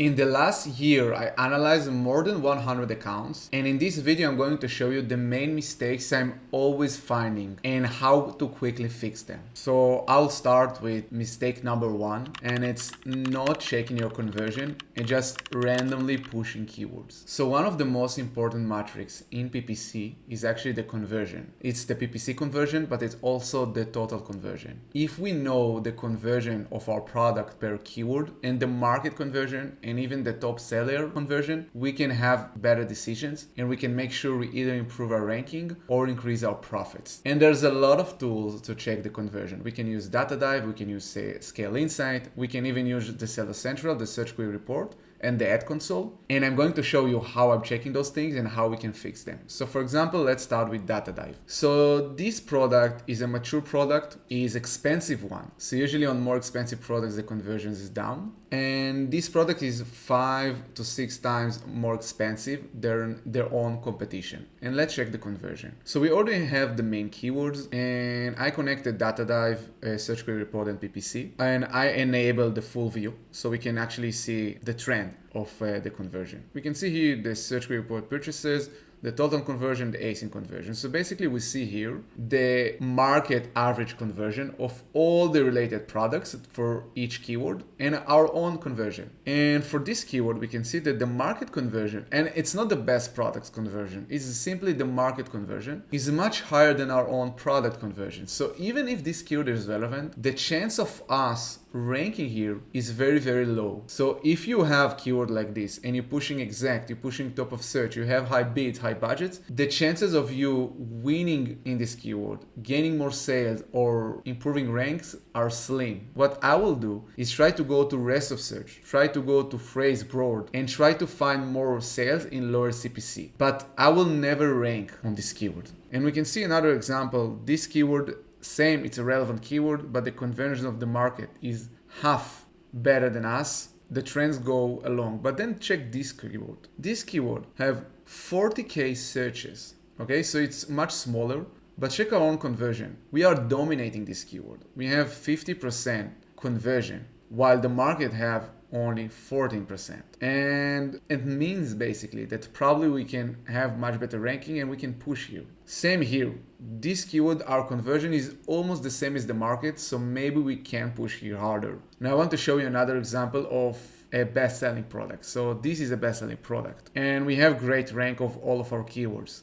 In the last year, I analyzed more than 100 accounts, and in this video I'm going to show you the main mistakes I'm always finding and how to quickly fix them. So I'll start with mistake number one, and it's not checking your conversion and just randomly pushing keywords. So one of the most important metrics in PPC is actually the conversion. It's the PPC conversion, but it's also the total conversion. If we know the conversion of our product per keyword and the market conversion and even the top seller conversion, we can have better decisions and we can make sure we either improve our ranking or increase our profits. And there's a lot of tools to check the conversion. We can use Data Dive, we can use Scale Insight, we can even use the Seller Central, the Search Query Report, and the Ad Console. And I'm going to show you how I'm checking those things and how we can fix them. So for example, let's start with Data Dive. So this product is a mature product, is expensive one. So usually on more expensive products, the conversion is down. And this product is 5 to 6 times more expensive than their own competition. And let's check the conversion. So we already have the main keywords, and I connected Data Dive, Search Query Report, and PPC. And I enabled the full view so we can actually see the trend of the conversion. We can see here the Search Query Report purchases, the total conversion, the async conversion. So basically we see here the market average conversion of all the related products for each keyword and our own conversion. And for this keyword, we can see that the market conversion, and it's not the best products conversion, it's simply the market conversion, is much higher than our own product conversion. So even if this keyword is relevant, the chance of us ranking here is very, very low. So if you have keyword like this and you're pushing exact, you're pushing top of search, you have high bids, high budgets, the chances of you winning in this keyword, gaining more sales or improving ranks are slim. What I will do is try to go to rest of search, try to go to phrase broad, and try to find more sales in lower CPC. But I will never rank on this keyword. And we can see another example. This keyword, same, it's a relevant keyword, but the conversion of the market is half better than us. The trends go along. But then check this keyword. This keyword have 40K searches. Okay, so it's much smaller, but check our own conversion. We are dominating this keyword. We have 50% conversion, while the market have only 14%. And it means basically that probably we can have much better ranking and we can push here. Same here. This keyword, our conversion is almost the same as the market, so maybe we can push here harder. Now I want to show you another example of a best-selling product. So this is a best-selling product and we have great rank of all of our keywords.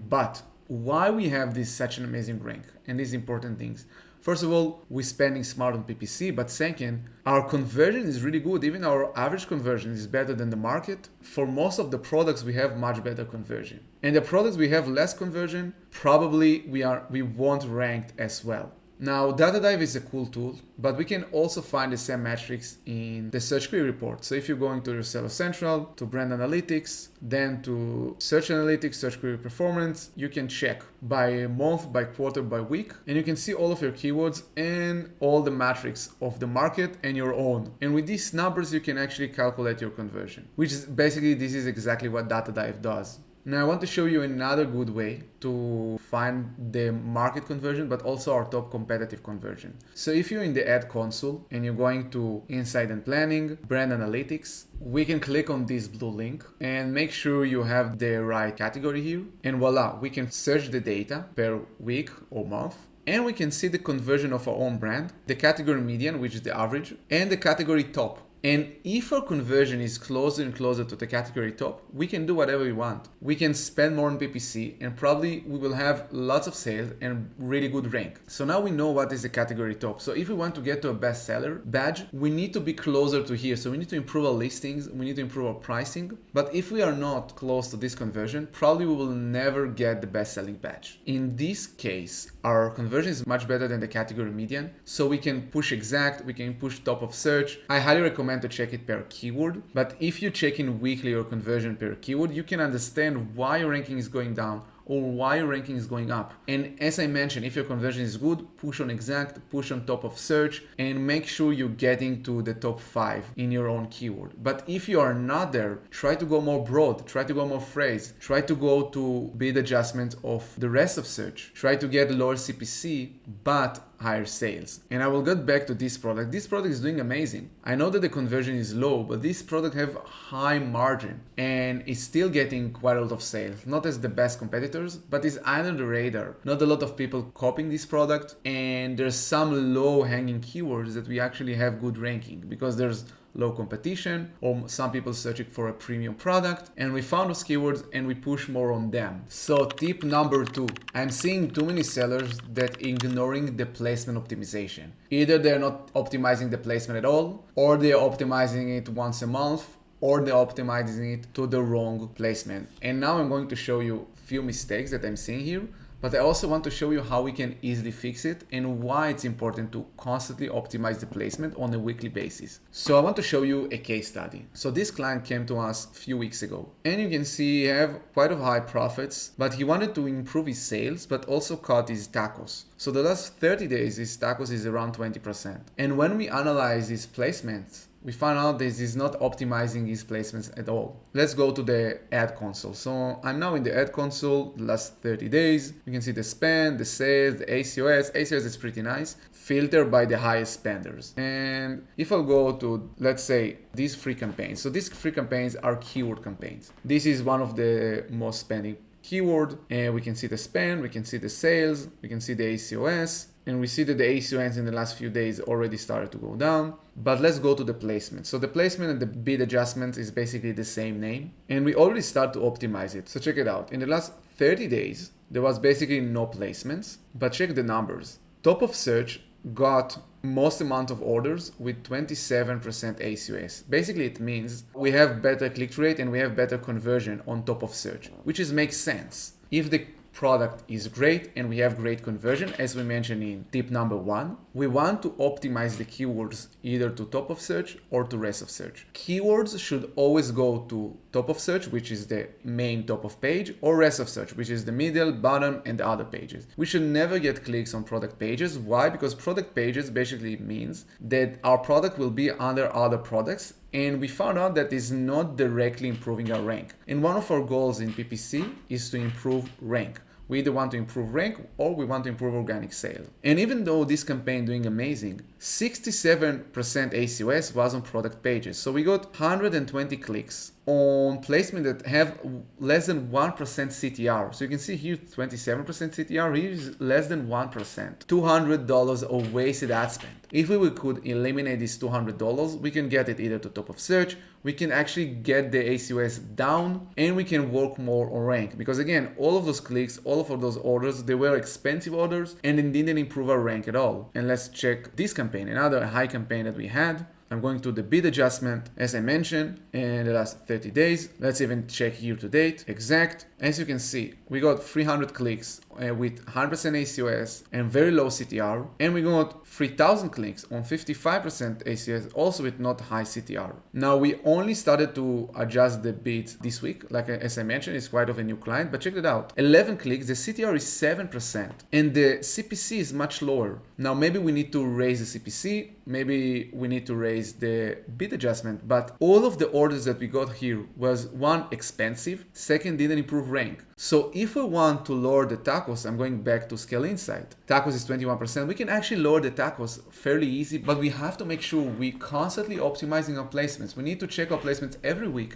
But why we have this such an amazing rank and these important things? First of all, we're spending smart on PPC, but second, our conversion is really good. Even our average conversion is better than the market. For most of the products, we have much better conversion. And the products we have less conversion, probably we won't rank as well. Now, Data Dive is a cool tool, but we can also find the same metrics in the Search Query Report. So if you're going to your Seller Central, to Brand Analytics, then to Search Analytics, Search Query Performance, you can check by month, by quarter, by week, and you can see all of your keywords and all the metrics of the market and your own. And with these numbers, you can actually calculate your conversion, which is basically, this is exactly what Data Dive does. Now I want to show you another good way to find the market conversion, but also our top competitive conversion. So if you're in the Ad Console and you're going to Insight and Planning, Brand Analytics, we can click on this blue link and make sure you have the right category here. And voila, we can search the data per week or month. And we can see the conversion of our own brand, the category median, which is the average, and the category top. And if our conversion is closer and closer to the category top, we can do whatever we want. We can spend more on PPC and probably we will have lots of sales and really good rank. So now we know what is the category top. So if we want to get to a bestseller badge, we need to be closer to here. So we need to improve our listings, we need to improve our pricing. But if we are not close to this conversion, probably we will never get the best-selling badge. In this case, our conversion is much better than the category median. So we can push exact, we can push top of search. I highly recommend to check it per keyword, but if you check in weekly your conversion per keyword, you can understand why your ranking is going down or why your ranking is going up. And as I mentioned, if your conversion is good, push on exact, push on top of search, and make sure you're getting to the top 5 in your own keyword. But if you are not there, try to go more broad, try to go more phrase, try to go to bid adjustment of the rest of search, try to get lower CPC, but higher sales. And I will get back to this product. This product is doing amazing. I know that the conversion is low, but this product have high margin and is still getting quite a lot of sales. Not as the best competitors, but is under the radar. Not a lot of people copying this product, and there's some low hanging keywords that we actually have good ranking because there's low competition, or some people searching for a premium product, and we found those keywords and we push more on them. So tip number 2, I'm seeing too many sellers that ignoring the placement optimization. Either they're not optimizing the placement at all, or they're optimizing it once a month, or they're optimizing it to the wrong placement. And now I'm going to show you a few mistakes that I'm seeing here. But I also want to show you how we can easily fix it and why it's important to constantly optimize the placement on a weekly basis. So I want to show you a case study. So this client came to us a few weeks ago, and you can see he have quite a high profits, but he wanted to improve his sales, but also cut his tacos. So the last 30 days, his tacos is around 20%. And when we analyze his placements, we found out this is not optimizing his placements at all. Let's go to the ad console. So I'm now in the ad console, the last 30 days. You can see the spend, the sales, the ACOS. ACOS is pretty nice. Filter by the highest spenders. And if I'll go to, let's say, these free campaigns. So these free campaigns are keyword campaigns. This is one of the most spending keyword, and we can see the spend, we can see the sales, we can see the ACOS, and we see that the ACOS in the last few days already started to go down. But let's go to the placement. So the placement and the bid adjustment is basically the same name, and we already start to optimize it. So check it out. In the last 30 days, there was basically no placements, but check the numbers. Top of search got most amount of orders with 27% ACOS. Basically, it means we have better click rate and we have better conversion on top of search, which makes sense. If the product is great and we have great conversion, as we mentioned in tip number 1, we want to optimize the keywords either to top of search or to rest of search. Keywords should always go to top of search, which is the main top of page, or rest of search, which is the middle, bottom, and the other pages. We should never get clicks on product pages. Why? Because product pages basically means that our product will be under other products, and we found out that is not directly improving our rank. And one of our goals in PPC is to improve rank. We either want to improve rank or we want to improve organic sales. And even though this campaign doing amazing, 67% ACOS was on product pages. So we got 120 clicks on placement that have less than 1% CTR. So you can see here 27% CTR, here is less than 1%. $200 of wasted ad spend. If we could eliminate this $200, we can get it either to top of search, we can actually get the ACOS down, and we can work more on rank. Because again, all of those clicks, all of those orders, they were expensive orders and it didn't improve our rank at all. And let's check this campaign, another high campaign that we had. I'm going to the bid adjustment, as I mentioned, in the last 30 days. Let's even check year to date, exact. As you can see, we got 300 clicks with 100% ACOS and very low CTR. And we got 3,000 clicks on 55% ACOS, also with not high CTR. Now, we only started to adjust the bids this week. Like as I mentioned, it's quite of a new client, but check it out. 11 clicks, the CTR is 7%, and the CPC is much lower. Now, maybe we need to raise the CPC, maybe we need to raise the bid adjustment, but all of the orders that we got here was, one, expensive, second, didn't improve rank. So if we want to lower the tacos, I'm going back to Scale Insight. Tacos is 21%. We can actually lower the tacos fairly easy, but we have to make sure we constantly optimizing our placements. We need to check our placements every week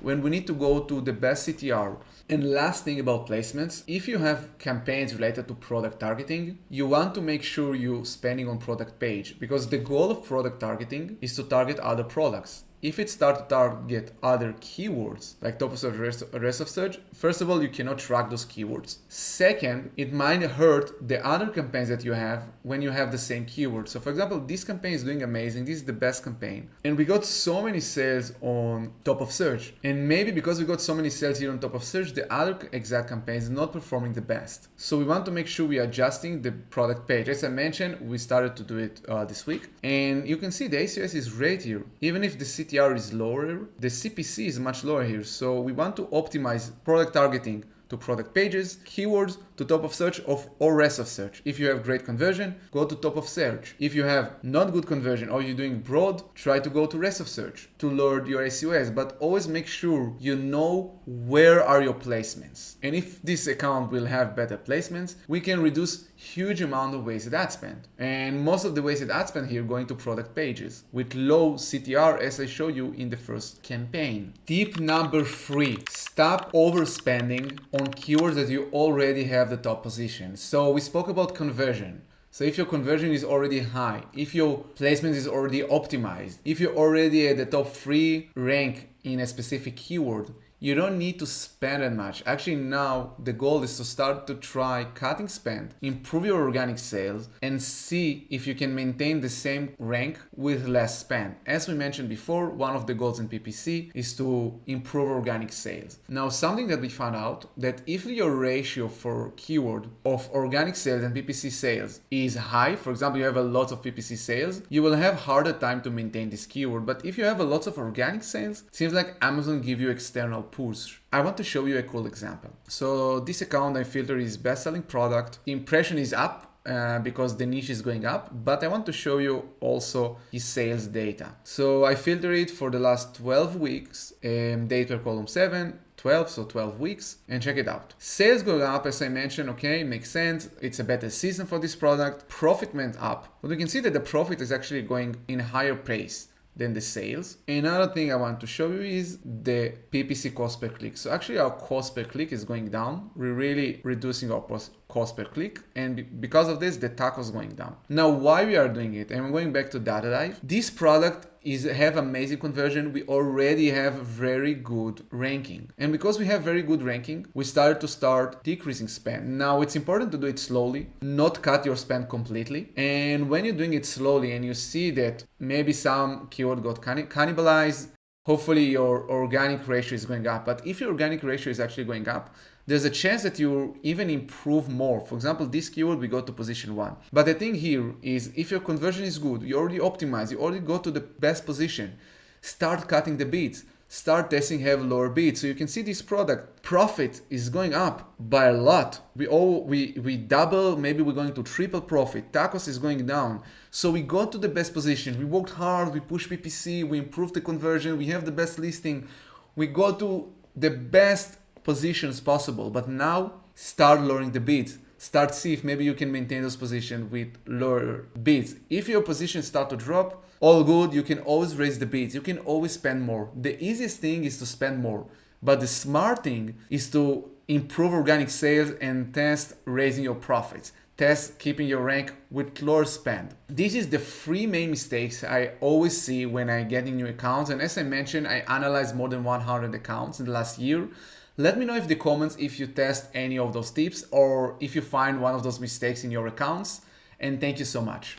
when we need to go to the best CTR. And last thing about placements, if you have campaigns related to product targeting, you want to make sure you're spending on product page, because the goal of product targeting is to target other products. If it starts to target other keywords, like top of search, rest of search, first of all, you cannot track those keywords. Second, it might hurt the other campaigns that you have when you have the same keywords. So for example, this campaign is doing amazing. This is the best campaign. And we got so many sales on top of search. And maybe because we got so many sales here on top of search, the other exact campaign is not performing the best. So we want to make sure we're adjusting the product page. As I mentioned, we started to do it this week. And you can see the ACOS is great here. Even if the CTR is lower, the CPC is much lower here. So we want to optimize product targeting to product pages, keywords, to top of search or rest of search. If you have great conversion, go to top of search. If you have not good conversion or you're doing broad, try to go to rest of search to lower your ACOS, but always make sure you know where are your placements. And if this account will have better placements, we can reduce huge amount of wasted ad spend. And most of the wasted ad spend here going to product pages with low CTR, as I showed you in the first campaign. Tip number 3, stop overspending on keywords that you already have the top position. So we spoke about conversion. So if your conversion is already high, if your placement is already optimized, if you're already at the top 3 rank in a specific keyword, you don't need to spend that much. Actually, now the goal is to start to try cutting spend, improve your organic sales, and see if you can maintain the same rank with less spend. As we mentioned before, one of the goals in PPC is to improve organic sales. Now, something that we found out that if your ratio for keyword of organic sales and PPC sales is high, for example, you have a lot of PPC sales, you will have harder time to maintain this keyword. But if you have a lot of organic sales, it seems like Amazon give you external push. I want to show you a cool example. So this account I filter is best-selling product. The impression is up because the niche is going up, but I want to show you also his sales data. So I filter it for the last 12 weeks, data column 7, 12, so 12 weeks, and check it out. Sales going up, as I mentioned, okay, makes sense. It's a better season for this product. Profit went up, but we can see that the profit is actually going in higher pace than the sales. Another thing I want to show you is the PPC cost per click. So actually our cost per click is going down. We're really reducing our cost per click, and because of this the TAC was going down. Now why we are doing it, and I'm going back to Data Dive. This product have amazing conversion. We already have very good ranking, and because we have very good ranking, we started to decreasing spend. Now it's important to do it slowly, not cut your spend completely. And when you're doing it slowly and you see that maybe some keyword got cannibalized, hopefully your organic ratio is going up. But if your organic ratio is actually going up, there's a chance that you even improve more. For example, this keyword, we go to position 1. But the thing here is, if your conversion is good, you already optimize, you already go to the best position, start cutting the bids. Start testing, have lower bids. So you can see this product profit is going up by a lot. We double, maybe we're going to triple profit. TACOS is going down. So we go to the best position. We worked hard, we push PPC, we improve the conversion, we have the best listing. We go to the best positions possible, but now start lowering the bids. Start see if maybe you can maintain those positions with lower bids. If your positions start to drop, all good, you can always raise the bids. You can always spend more. The easiest thing is to spend more, but the smart thing is to improve organic sales and test raising your profits. Test keeping your rank with lower spend. This is the 3 main mistakes I always see when I get in new accounts. And as I mentioned, I analyzed more than 100 accounts in the last year. Let me know in the comments if you test any of those tips or if you find one of those mistakes in your accounts. And thank you so much.